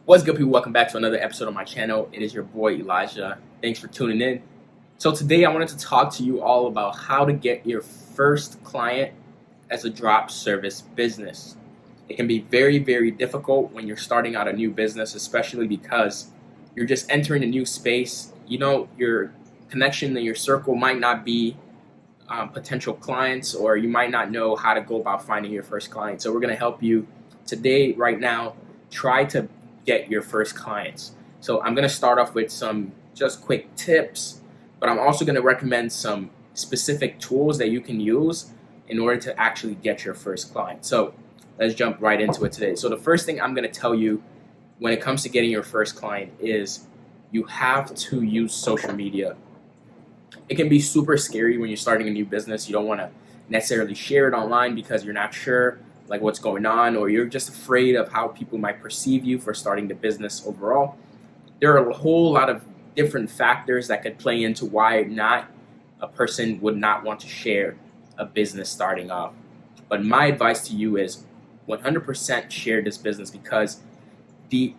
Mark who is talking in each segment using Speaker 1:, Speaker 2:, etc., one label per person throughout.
Speaker 1: What's good, people? Welcome back to another episode of my channel. It is your boy Elijah. Thanks for tuning in. So today I wanted to talk to you all about how to get your first client as a drop service business. It can be very, very difficult when you're starting out a new business, especially because you're just entering a new space. You know, your connection in your circle might not be potential clients, or you might not know how to go about finding your first client. So we're going to help you today, right now, try to get your first clients. So I'm going to start off with some just quick tips, but I'm also going to recommend some specific tools that you can use in order to actually get your first client. So let's jump right into it today. So the first thing I'm going to tell you when it comes to getting your first client is you have to use social media. It can be super scary when you're starting a new business. You don't want to necessarily share it online because you're not sure like what's going on, or you're just afraid of how people might perceive you for starting the business overall. There are a whole lot of different factors that could play into why not a person would not want to share a business starting off. But my advice to you is 100% share this business, because the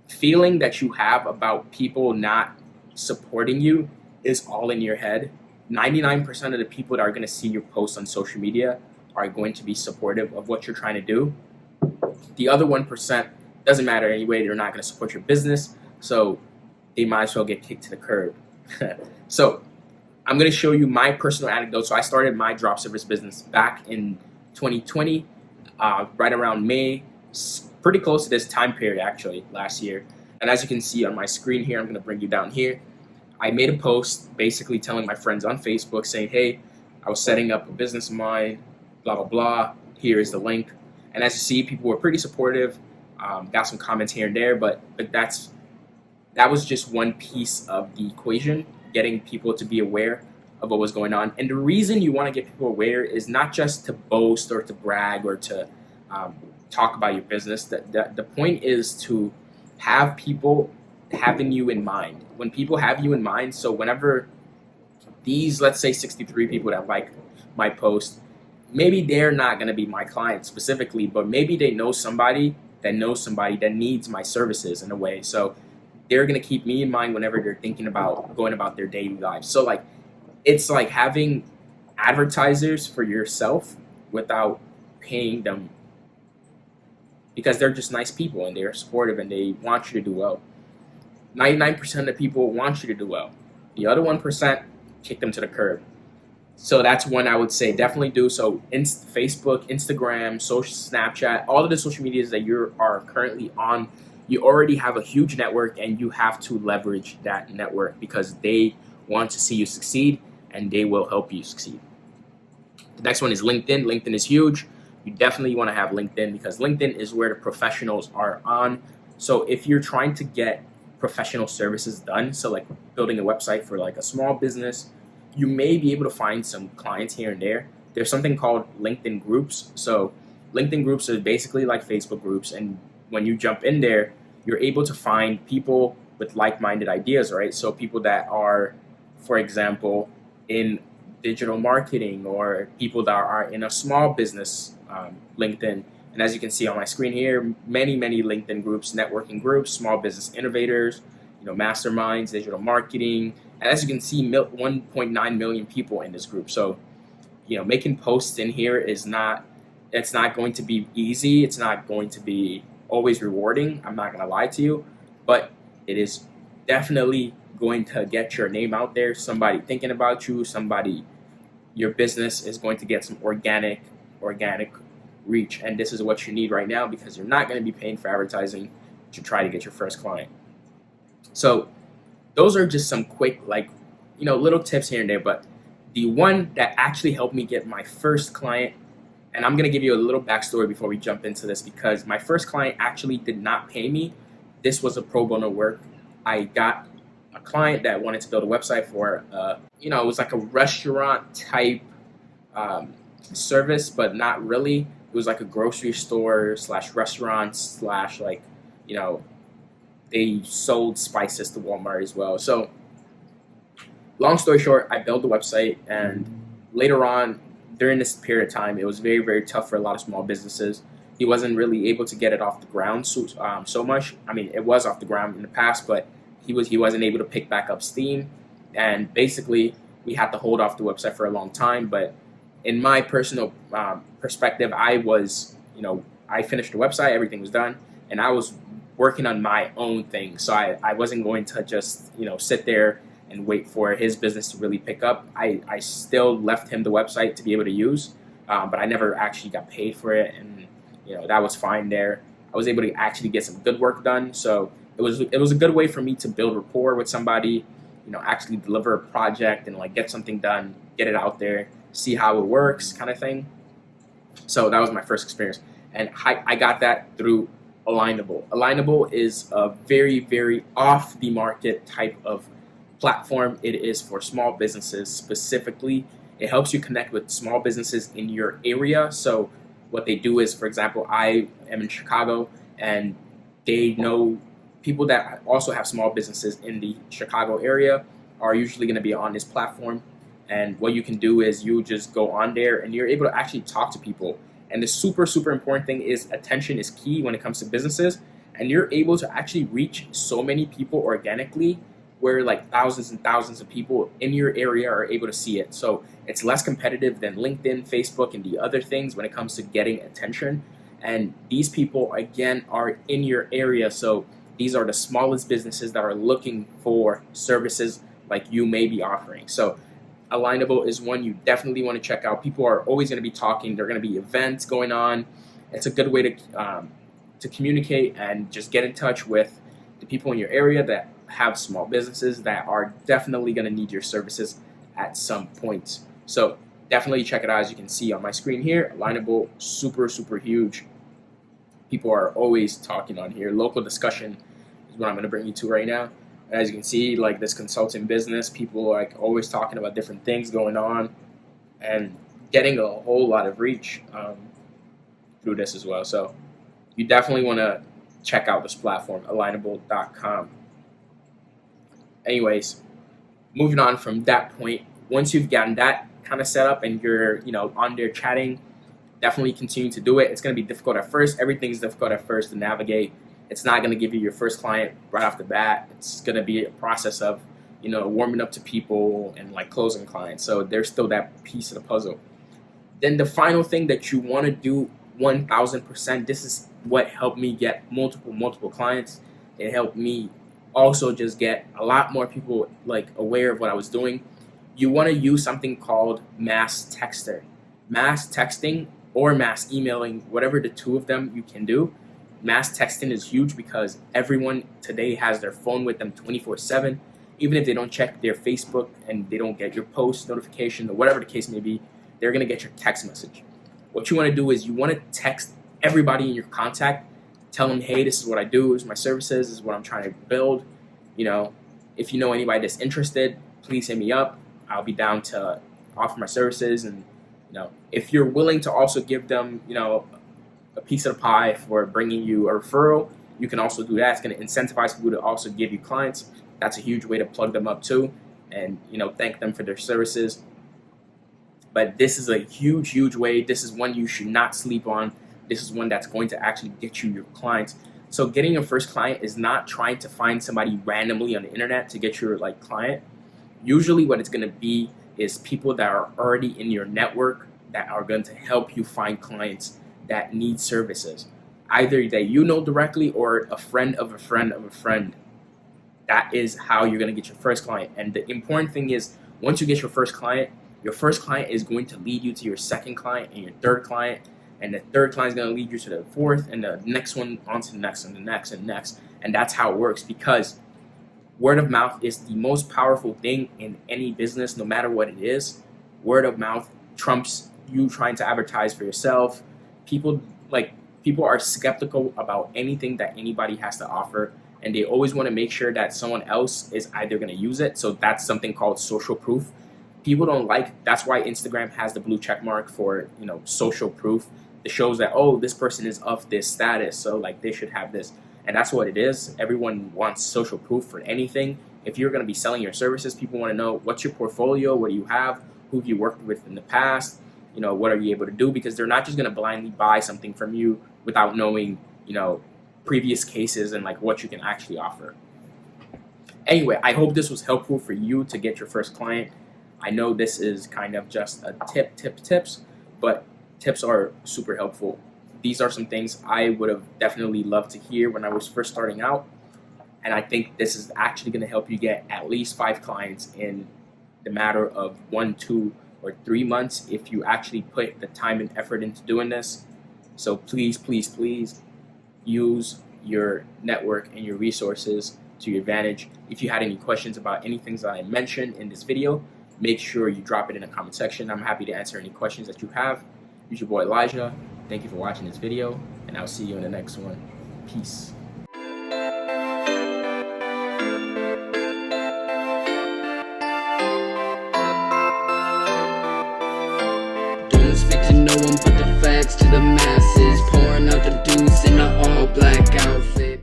Speaker 1: feeling that you have about people not supporting you is all in your head. 99% of the people that are going to see your posts on social media are going to be supportive of what you're trying to do. The other 1% doesn't matter anyway. They're not going to support your business, so they might as well get kicked to the curb. So I'm going to show you my personal anecdote. So I started my drop service business back in 2020, right around May, pretty close to this time period actually, last year. And as you can see on my screen here, I'm going to bring you down here. I made a post basically telling my friends on Facebook saying, hey, I was setting up a business of mine, blah, blah, blah. Here is the link. And as you see, people were pretty supportive. Got some comments here and there, but that was just one piece of the equation, getting people to be aware of what was going on. And the reason you want to get people aware is not just to boast or to brag or to talk about your business. The point is to have people having you in mind. When people have you in mind, so whenever these, let's say 63 people that like my post, maybe they're not going to be my client specifically, but maybe they know somebody that knows somebody that needs my services in a way. So they're going to keep me in mind whenever they're thinking about going about their daily lives. So like, it's like having advertisers for yourself without paying them, because they're just nice people and they're supportive and they want you to do well. 99% of people want you to do well. The other 1%, kick them to the curb. So that's one I would say definitely do. So Facebook, Instagram, social, Snapchat, all of the social medias that you are currently on, you already have a huge network, and you have to leverage that network because they want to see you succeed and they will help you succeed. The next one is LinkedIn. LinkedIn is huge. You definitely want to have LinkedIn because LinkedIn is where the professionals are on. So if you're trying to get professional services done, so like building a website for like a small business, you may be able to find some clients here and there. There's something called LinkedIn groups. So LinkedIn groups are basically like Facebook groups, and when you jump in there, you're able to find people with like-minded ideas, right? So people that are, for example, in digital marketing, or people that are in a small business LinkedIn. And as you can see on my screen here, many LinkedIn groups, networking groups, small business innovators, masterminds, digital marketing. And as you can see, 1.9 million people in this group. So, making posts in here it's not going to be easy. It's not going to be always rewarding. I'm not going to lie to you, but it is definitely going to get your name out there. Somebody thinking about you, your business is going to get some organic reach. And this is what you need right now, because you're not going to be paying for advertising to try to get your first client. So those are just some quick, little tips here and there. But the one that actually helped me get my first client, and I'm going to give you a little backstory before we jump into this, because my first client actually did not pay me. This was a pro bono work. I got a client that wanted to build a website for, it was like a restaurant type service, but not really. It was like a grocery store / restaurant / they sold spices to Walmart as well. So long story short, I built the website, and later on during this period of time, it was very, very tough for a lot of small businesses he wasn't really able to get it off the ground so much. I mean, it was off the ground in the past, but he wasn't able to pick back up steam, and basically we had to hold off the website for a long time. But in my personal perspective, I finished the website, everything was done, and I was working on my own thing. So I wasn't going to just sit there and wait for his business to really pick up. I still left him the website to be able to use, but I never actually got paid for it, and that was fine there. I was able to actually get some good work done, so it was a good way for me to build rapport with somebody, actually deliver a project and like get something done, get it out there, see how it works, kind of thing. So that was my first experience, and I got that through Alignable. Alignable is a very, very off the market type of platform. It is for small businesses specifically. It helps you connect with small businesses in your area. So what they do is, for example, I am in Chicago, and they know people that also have small businesses in the Chicago area are usually going to be on this platform. And what you can do is you just go on there and you're able to actually talk to people. And the super, super important thing is attention is key when it comes to businesses. And you're able to actually reach so many people organically, where like thousands and thousands of people in your area are able to see it. So it's less competitive than LinkedIn, Facebook, and the other things when it comes to getting attention. And these people, again, are in your area. So these are the smallest businesses that are looking for services like you may be offering. So Alignable is one you definitely want to check out. People are always going to be talking. There are going to be events going on. It's a good way to communicate and just get in touch with the people in your area that have small businesses that are definitely going to need your services at some point. So definitely check it out. As you can see on my screen here, Alignable, super, super huge. People are always talking on here. Local discussion is what I'm going to bring you to right now. As you can see, like this consulting business, people are like always talking about different things going on and getting a whole lot of reach through this as well. So you definitely want to check out this platform, alignable.com. Anyways, moving on from that point, once you've gotten that kind of set up and you're on there chatting, definitely continue to do it. It's going to be difficult at first. Everything's difficult at first to navigate. It's not going to give you your first client right off the bat. It's going to be a process of, warming up to people and like closing clients. So there's still that piece of the puzzle. Then the final thing that you want to do 1000%, this is what helped me get multiple clients. It helped me also just get a lot more people like aware of what I was doing. You want to use something called mass texter. Mass texting or mass emailing, whatever the two of them you can do. Mass texting is huge because everyone today has their phone with them 24/7. Even if they don't check their Facebook and they don't get your post notification or whatever the case may be, they're going to get your text message. What you want to do is you want to text everybody in your contact, tell them, hey, this is what I do, this is my services, this is what I'm trying to build. If you know anybody that's interested, please hit me up. I'll be down to offer my services. And if you're willing to also give them a piece of the pie for bringing you a referral, you can also do that. It's going to incentivize people to also give you clients. That's a huge way to plug them up too, and thank them for their services. But this is a huge way. This is one you should not sleep on. This is one that's going to actually get you your clients. So getting your first client is not trying to find somebody randomly on the internet to get your client. Usually what it's going to be is people that are already in your network that are going to help you find clients that need services, either that directly or a friend of a friend of a friend. That is how you're going to get your first client. And the important thing is, once you get your first client is going to lead you to your second client and your third client, and the third client is going to lead you to the fourth, and the next one on to the next, and the next, and the next. And that's how it works, because word of mouth is the most powerful thing in any business, no matter what it is. Word of mouth trumps you trying to advertise for yourself. People are skeptical about anything that anybody has to offer, and they always want to make sure that someone else is either going to use it. So that's something called social proof. People don't that's why Instagram has the blue check mark for social proof. It shows that, oh, this person is of this status, so they should have this. And that's what it is. Everyone wants social proof for anything. If you're going to be selling your services, people want to know, what's your portfolio, what do you have, who have you worked with in the past, what are you able to do? Because they're not just going to blindly buy something from you without knowing, previous cases and like what you can actually offer. Anyway, I hope this was helpful for you to get your first client. I know this is kind of just a tips, but tips are super helpful. These are some things I would have definitely loved to hear when I was first starting out. And I think this is actually going to help you get at least 5 clients in the matter of 1, 2, or 3 months if you actually put the time and effort into doing this. So please, please, please use your network and your resources to your advantage. If you had any questions about anything that I mentioned in this video, make sure you drop it in the comment section. I'm happy to answer any questions that you have. It's your boy Elijah. Thank you for watching this video, and I'll see you in the next one. Peace.
Speaker 2: Don't speak to no one but the facts to the max.